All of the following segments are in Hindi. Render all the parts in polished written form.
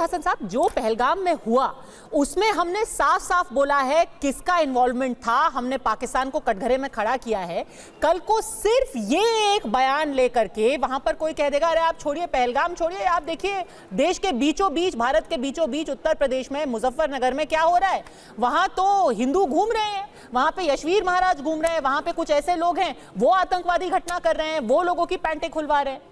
हसन साहब, जो पहलगाम में हुआ उसमें हमने साफ साफ बोला है किसका इन्वॉल्वमेंट था, हमने पाकिस्तान को कटघरे में खड़ा किया है। कल को सिर्फ ये एक बयान लेकर के वहां पर कोई कह देगा अरे आप छोड़िए पहलगाम छोड़िए, आप देखिए देश के बीचों बीच, भारत के बीचों बीच उत्तर प्रदेश में मुजफ्फरनगर में क्या हो रहा है, वहां तो हिंदू घूम रहे हैं, वहां पे यशवीर महाराज घूम रहे हैं, वहां पे कुछ ऐसे लोग हैं वो आतंकवादी घटना कर रहे हैं, वो लोगों की पैंटें खुलवा रहे हैं।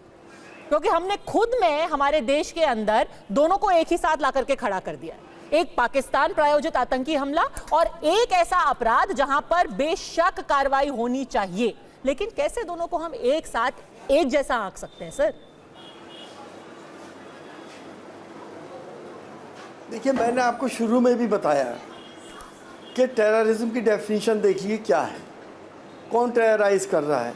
क्योंकि हमने खुद में हमारे देश के अंदर दोनों को एक ही साथ ला करके खड़ा कर दिया है, एक पाकिस्तान प्रायोजित आतंकी हमला और एक ऐसा अपराध जहां पर बेशक कार्रवाई होनी चाहिए, लेकिन कैसे दोनों को हम एक साथ एक जैसा आंक सकते हैं सर? देखिए, मैंने आपको शुरू में भी बताया कि टेररिज्म की डेफिनेशन देखिए क्या है, कौन टेरराइज कर रहा है,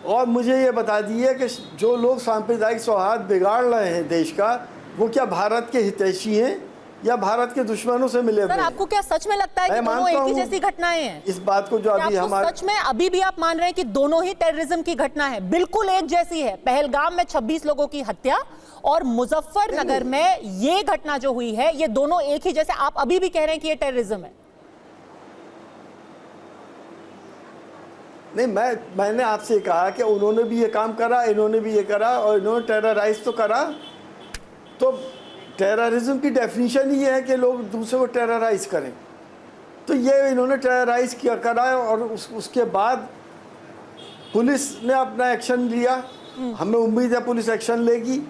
और मुझे ये बता दिए कि जो लोग सांप्रदायिक सौहार्द बिगाड़ रहे हैं देश का, वो क्या भारत के हितैषी हैं या भारत के दुश्मनों से मिले हुए हैं? सर, आपको क्या सच में लगता है कि दोनों एक ही जैसी घटनाएं हैं? इस बात को जो अभी हमारे सच में अभी भी आप मान रहे हैं कि दोनों ही टेररिज्म की घटना है, बिल्कुल एक जैसी है? पहलगाम में 26 लोगों की हत्या और मुजफ्फरनगर में ये घटना जो हुई है, ये दोनों एक ही जैसे, आप अभी भी कह रहे हैं कि ये टेररिज्म है? नहीं, मैंने आपसे कहा कि उन्होंने भी ये काम करा, इन्होंने भी ये करा, और इन्होंने टेरराइज तो करा। तो टेररिज्म की डेफिनेशन ही है कि लोग दूसरे को टेरराइज करें, तो ये इन्होंने टेरराइज किया करा, और उसके बाद पुलिस ने अपना एक्शन लिया। हमें उम्मीद है पुलिस एक्शन लेगी,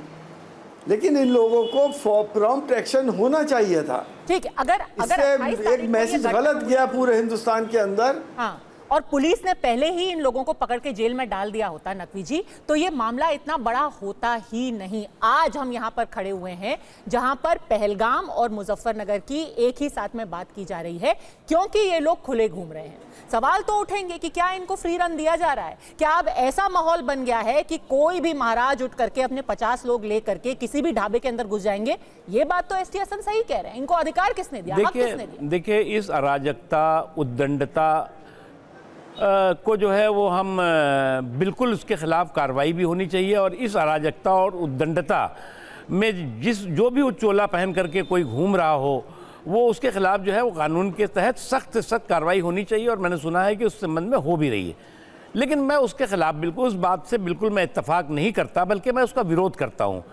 लेकिन इन लोगों को प्रॉम्प्ट एक्शन होना चाहिए था। ठीक है, अगर इससे एक मैसेज गलत गया पूरे हिंदुस्तान के अंदर। हाँ, और पुलिस ने पहले ही इन लोगों को पकड़ के जेल में डाल दिया होता नकवी जी, तो ये मामला इतना बड़ा होता ही नहीं। आज हम यहाँ पर खड़े हुए हैं जहाँ पर पहलगाम और मुजफ्फरनगर की एक ही साथ में बात की जा रही है, क्योंकि ये लोग खुले घूम रहे हैं। सवाल तो उठेंगे कि क्या इनको फ्री रन दिया जा रहा है? क्या अब ऐसा माहौल बन गया है कि कोई भी महाराज उठ करके अपने 50 लोग ले करके किसी भी ढाबे के अंदर घुस जाएंगे? ये बात तो एसटी हसन सही कह रहे हैं, इनको अधिकार किसने दिया, हक किसने दिया? देखिए, इस अराजकता, उद्दंडता को जो है वो हम बिल्कुल उसके खिलाफ कार्रवाई भी होनी चाहिए, और इस अराजकता और उद्दंडता में जो भी वो चोला पहन करके कोई घूम रहा हो, वो उसके खिलाफ जो है वो कानून के तहत सख्त सख्त कार्रवाई होनी चाहिए, और मैंने सुना है कि उस संबंध में हो भी रही है। लेकिन मैं उसके खिलाफ बिल्कुल, उस बात से बिल्कुल मैं इत्तफाक नहीं करता, बल्कि मैं उसका विरोध करता हूँ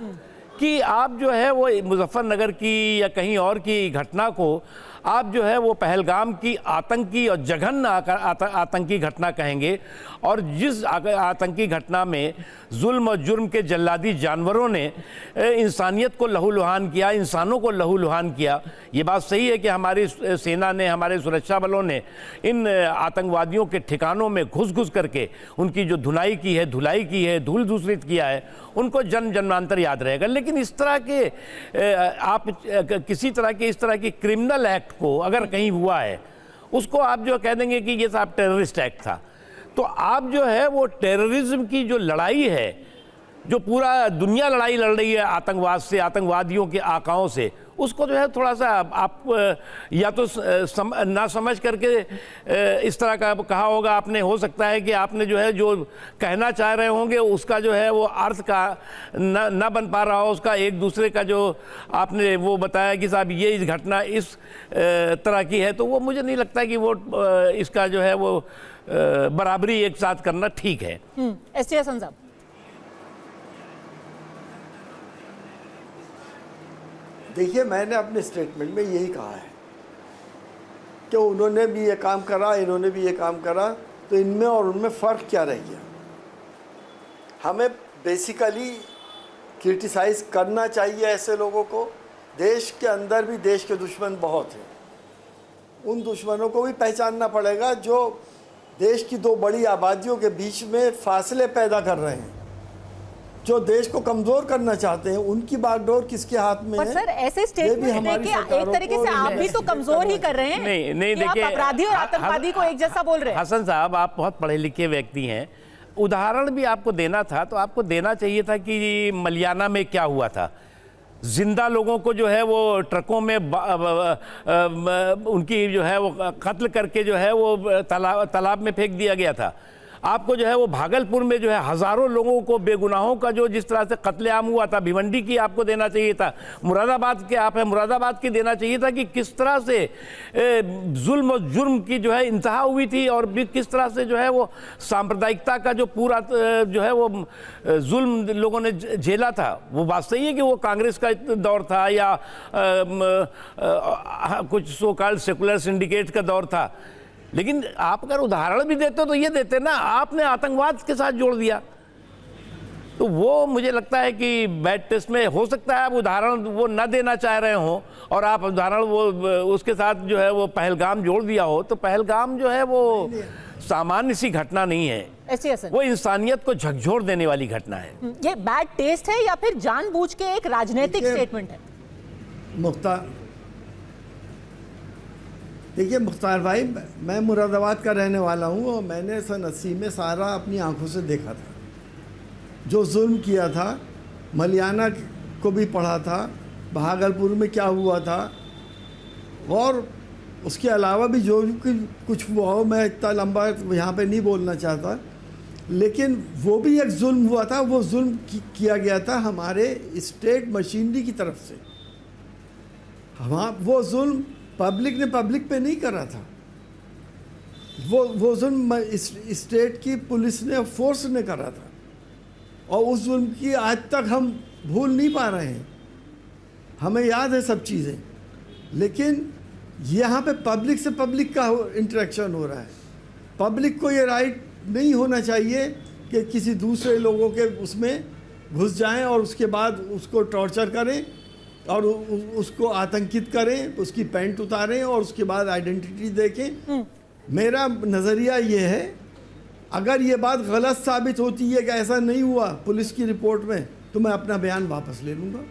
कि आप जो है वो मुजफ्फरनगर की या कहीं और की घटना को आप जो है वो पहलगाम की आतंकी और जघन्य आतंकी घटना कहेंगे, और जिस आतंकी घटना में जुल्म और जुर्म के जल्लादी जानवरों ने इंसानियत को लहूलुहान किया, इंसानों को लहूलुहान किया। ये बात सही है कि हमारी सेना ने, हमारे सुरक्षा बलों ने इन आतंकवादियों के ठिकानों में घुस करके उनकी जो धुलाई की है, धुलाई की है, धूल दूषित किया है, उनको जन्मांतर याद रहेगा। लेकिन इस तरह के आप किसी तरह के इस तरह की क्रिमिनल एक्ट को अगर कहीं हुआ है, उसको आप जो कह देंगे कि ये साहब टेररिस्ट एक्ट था, तो आप जो है वो टेररिज्म की जो लड़ाई है, जो पूरा दुनिया लड़ाई लड़ रही है आतंकवाद से, आतंकवादियों के आकाओं से, उसको जो है थोड़ा सा आप या तो ना समझ करके इस तरह का कहा होगा आपने, हो सकता है कि आपने जो है जो कहना चाह रहे होंगे उसका जो है वो अर्थ का ना बन पा रहा हो, उसका एक दूसरे का जो आपने वो बताया कि साहब ये इस घटना इस तरह की है, तो वो मुझे नहीं लगता कि वो इसका जो है वो बराबरी एक साथ करना ठीक है। एसटी हसन साहब, देखिए, मैंने अपने स्टेटमेंट में यही कहा है कि उन्होंने भी ये काम करा, इन्होंने भी ये काम करा, तो इनमें और उनमें फ़र्क क्या रह गया? हमें बेसिकली क्रिटिसाइज़ करना चाहिए ऐसे लोगों को। देश के अंदर भी देश के दुश्मन बहुत हैं, उन दुश्मनों को भी पहचानना पड़ेगा जो देश की दो बड़ी आबादियों के बीच में फासले पैदा कर रहे हैं, जो देश को कमजोर करना चाहते हैं। उनकी बागडोर किसके हाथ में पर है? सर, ऐसे स्टेटमेंट है कि एक तरीके से आप भी तो कमजोर ही कर रहे हैं। नहीं देखिए, अपराधी और आतंकवादी को एक जैसा बोल रहे हैं। हसन साहब, आप बहुत पढ़े लिखे व्यक्ति हैं, उदाहरण भी आपको देना था तो आपको देना चाहिए था कि मलियाना में क्या हुआ था। जिंदा लोगों को जो है वो ट्रकों में उनकी जो है वो कत्ल करके जो है वो तालाब में फेंक दिया गया था। आपको जो है वो भागलपुर में जो है हजारों लोगों को बेगुनाहों का जो जिस तरह से कत्लेआम हुआ था, भिवंडी की आपको देना चाहिए था, मुरादाबाद के आप है मुरादाबाद की देना चाहिए था कि किस तरह से जुल्म और जुर्म की जो है इंतहा हुई थी और भी किस तरह से जो है वो सांप्रदायिकता का जो पूरा जो है वो जुल्म लोगों ने झेला था। वो बात सही है कि वो कांग्रेस का दौर था या कुछ सो कॉल्ड सेकुलर सिंडिकेट का दौर था, लेकिन आप अगर उदाहरण भी देते तो ये देते ना, आपने आतंकवाद के साथ जोड़ दिया। तो वो मुझे लगता है कि बैड टेस्ट में हो सकता है आप उदाहरण वो न देना चाह रहे हो और आप उदाहरण वो उसके साथ जो है वो पहलगाम जोड़ दिया हो, तो पहलगाम जो है वो सामान्य सी घटना नहीं है, वो इंसानियत को झकझोर देने वाली घटना है। ये बैड टेस्ट है या फिर जानबूझ के एक राजनीतिक स्टेटमेंट है? मुख्तार, देखिए मुख्तार भाई, मैं मुरादाबाद का रहने वाला हूँ और मैंने सन 80 में सारा अपनी आंखों से देखा था। जो जुल्म किया था, मलियाना को भी पढ़ा था, भागलपुर में क्या हुआ था, और उसके अलावा भी जो कुछ हुआ हो, मैं इतना लंबा यहाँ पे नहीं बोलना चाहता, लेकिन वो भी एक जुल्म हुआ था। वो जुल्म किया गया था हमारे स्टेट मशीनरी की तरफ से। वो जुल्म पब्लिक ने पब्लिक पे नहीं करा था, वो जुल्म स्टेट की पुलिस ने, फोर्स ने करा था, और उस जुल्म की आज तक हम भूल नहीं पा रहे हैं। हमें याद है सब चीज़ें, लेकिन यहाँ पे पब्लिक से पब्लिक का इंटरेक्शन हो रहा है। पब्लिक को ये राइट नहीं होना चाहिए कि किसी दूसरे लोगों के उसमें घुस जाएं और उसके बाद उसको टॉर्चर करें और उसको आतंकित करें, उसकी पैंट उतारें और उसके बाद आइडेंटिटी देखें। मेरा नज़रिया ये है, अगर ये बात गलत साबित होती है कि ऐसा नहीं हुआ पुलिस की रिपोर्ट में, तो मैं अपना बयान वापस ले लूँगा।